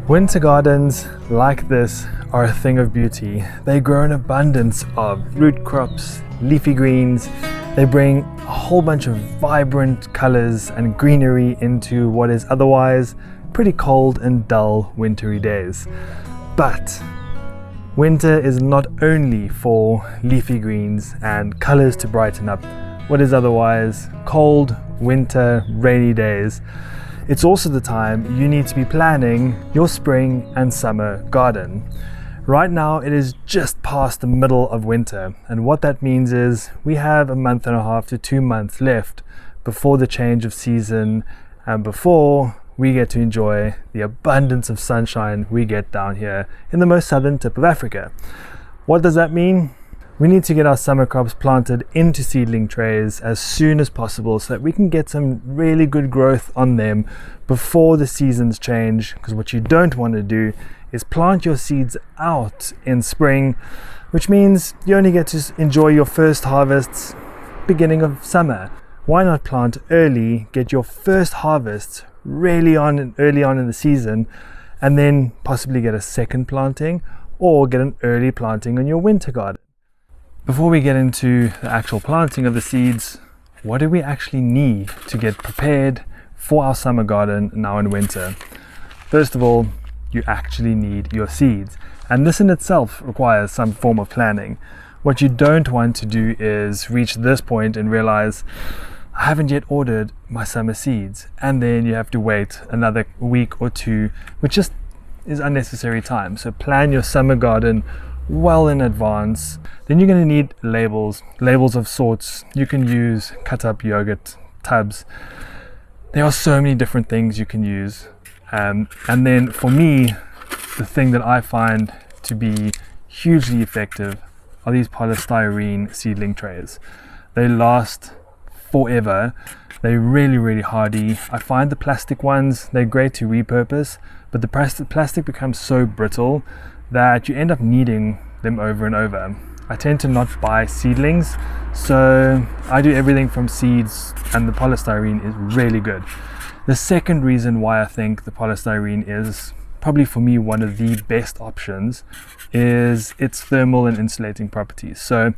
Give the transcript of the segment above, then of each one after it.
Winter gardens like this are a thing of beauty. They grow an abundance of root crops, leafy greens. They bring a whole bunch of vibrant colors and greenery into what is otherwise pretty cold and dull wintry days. But winter is not only for leafy greens and colors to brighten up what is otherwise cold, winter, rainy days. It's also the time you need to be planning your spring and summer garden. Right now it is just past the middle of winter, and what that means is we have a month and a half to 2 months left before the change of season and before we get to enjoy the abundance of sunshine we get down here in the most southern tip of Africa. What does that mean? We need to get our summer crops planted into seedling trays as soon as possible so that we can get some really good growth on them before the seasons change, because what you don't want to do is plant your seeds out in spring, which means you only get to enjoy your first harvests beginning of summer. Why not plant early, get your first harvests early on in the season, and then possibly get a second planting or get an early planting on your winter garden. Before we get into the actual planting of the seeds, what do we actually need to get prepared for our summer garden now in winter? First of all, you actually need your seeds, and this in itself requires some form of planning. What you don't want to do is reach this point and realize, I haven't yet ordered my summer seeds, and then you have to wait another week or two, which just is unnecessary time. So plan your summer garden well in advance. Then you're going to need labels of sorts. You can use cut up yogurt tubs. There are so many different things you can use, and then for me, the thing that I find to be hugely effective are these polystyrene seedling trays. They last forever. They're really hardy. I find the plastic ones, they're great to repurpose, but the plastic becomes so brittle that you end up needing them over and over. I tend to not buy seedlings, so I do everything from seeds, and the polystyrene is really good. The second reason why I think the polystyrene is probably for me one of the best options is its thermal and insulating properties. So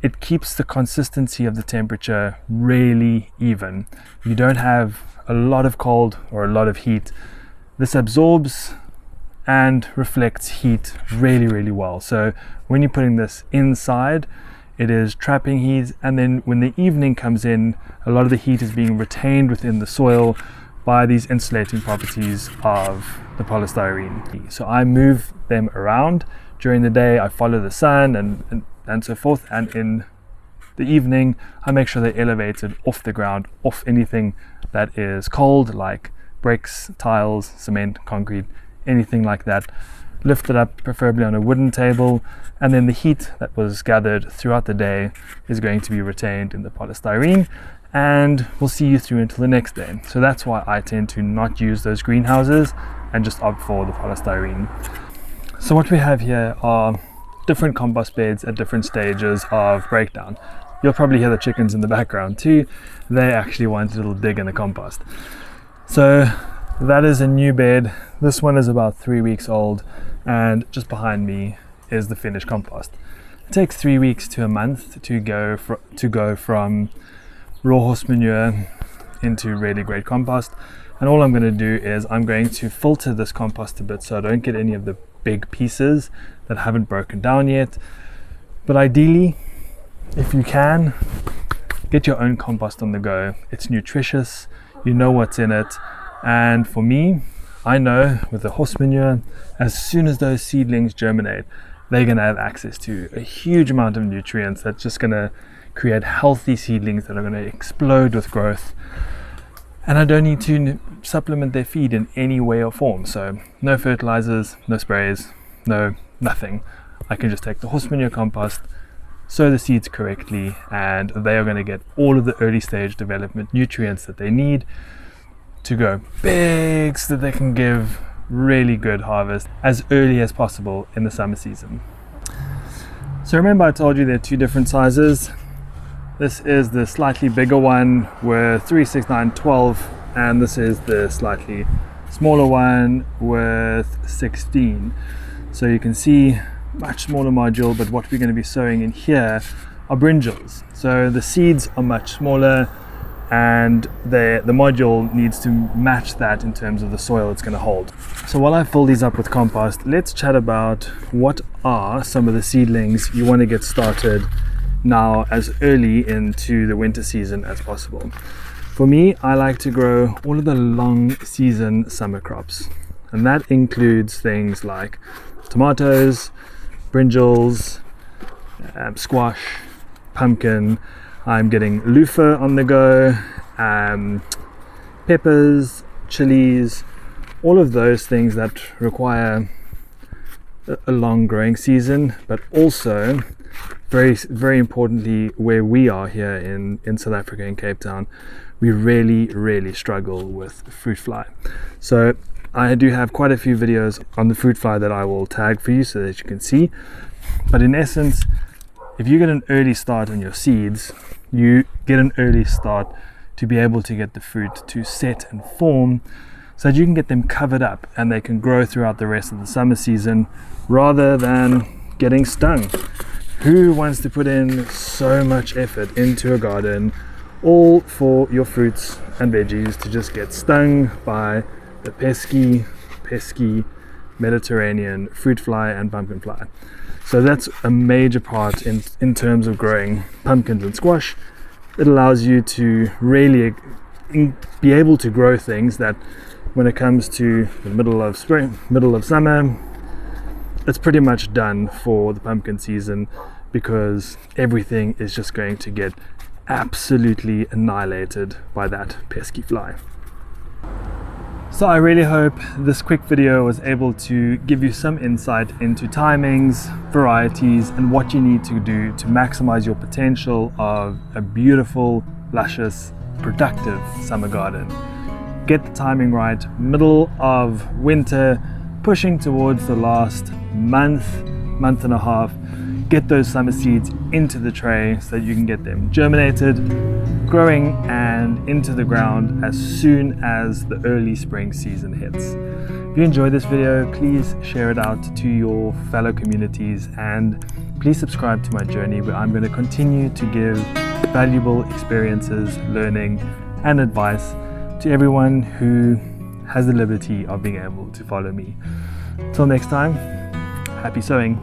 it keeps the consistency of the temperature really even. You don't have a lot of cold or a lot of heat. This absorbs and reflects heat really well. So when you're putting this inside, it is trapping heat, and then when the evening comes in, a lot of the heat is being retained within the soil by these insulating properties of the polystyrene. So I move them around during the day. I follow the sun and so forth, and in the evening I make sure they're elevated off the ground, off anything that is cold, like bricks, tiles, cement, concrete, anything like that. Lift it up, preferably on a wooden table, and then the heat that was gathered throughout the day is going to be retained in the polystyrene and will see you through until the next day. So that's why I tend to not use those greenhouses and just opt for the polystyrene. So what we have here are different compost beds at different stages of breakdown. You'll probably hear the chickens in the background too. They actually want a little dig in the compost. So that is a new bed. This one is about 3 weeks old, and just behind me is the finished compost. It takes 3 weeks to a month to go from raw horse manure into really great compost. And all I'm going to do is I'm going to filter this compost a bit so I don't get any of the big pieces that haven't broken down yet. But ideally, if you can, get your own compost on the go. It's nutritious, you know what's in it. And for me, I know with the horse manure, as soon as those seedlings germinate, they're going to have access to a huge amount of nutrients that's just going to create healthy seedlings that are going to explode with growth. And I don't need to supplement their feed in any way or form. So no fertilizers, no sprays, nothing. I can just take the horse manure compost, sow the seeds correctly, and they are going to get all of the early stage development nutrients that they need to go big so that they can give really good harvest as early as possible in the summer season. So remember I told you there are two different sizes. This is the slightly bigger one with 3, 6, 9, 12, and this is the slightly smaller one with 16. So you can see much smaller module, but what we're going to be sowing in here are brinjals. So the seeds are much smaller, and the module needs to match that in terms of the soil it's going to hold. So while I fill these up with compost, let's chat about what are some of the seedlings you want to get started now as early into the winter season as possible. For me, I like to grow all of the long season summer crops, and that includes things like tomatoes, brinjals, squash, pumpkin. I'm getting loofah on the go, peppers, chilies, all of those things that require a long growing season, but also very, very importantly, where we are here in South Africa, in Cape Town, we really struggle with fruit fly. So I do have quite a few videos on the fruit fly that I will tag for you so that you can see. But in essence, if you get an early start on your seeds, you get an early start to be able to get the fruit to set and form so that you can get them covered up and they can grow throughout the rest of the summer season rather than getting stung. Who wants to put in so much effort into a garden all for your fruits and veggies to just get stung by the pesky Mediterranean fruit fly and pumpkin fly? So that's a major part in terms of growing pumpkins and squash. It allows you to really be able to grow things that when it comes to the middle of spring, middle of summer, it's pretty much done for the pumpkin season, because everything is just going to get absolutely annihilated by that pesky fly. So I really hope this quick video was able to give you some insight into timings, varieties, and what you need to do to maximize your potential of a beautiful, luscious, productive summer garden. Get the timing right, middle of winter, pushing towards the last month and a half. Get those summer seeds into the tray so that you can get them germinated, growing, and into the ground as soon as the early spring season hits. If you enjoyed this video, please share it out to your fellow communities, and please subscribe to my journey where I'm going to continue to give valuable experiences, learning, and advice to everyone who has the liberty of being able to follow me. Till next time, happy sowing.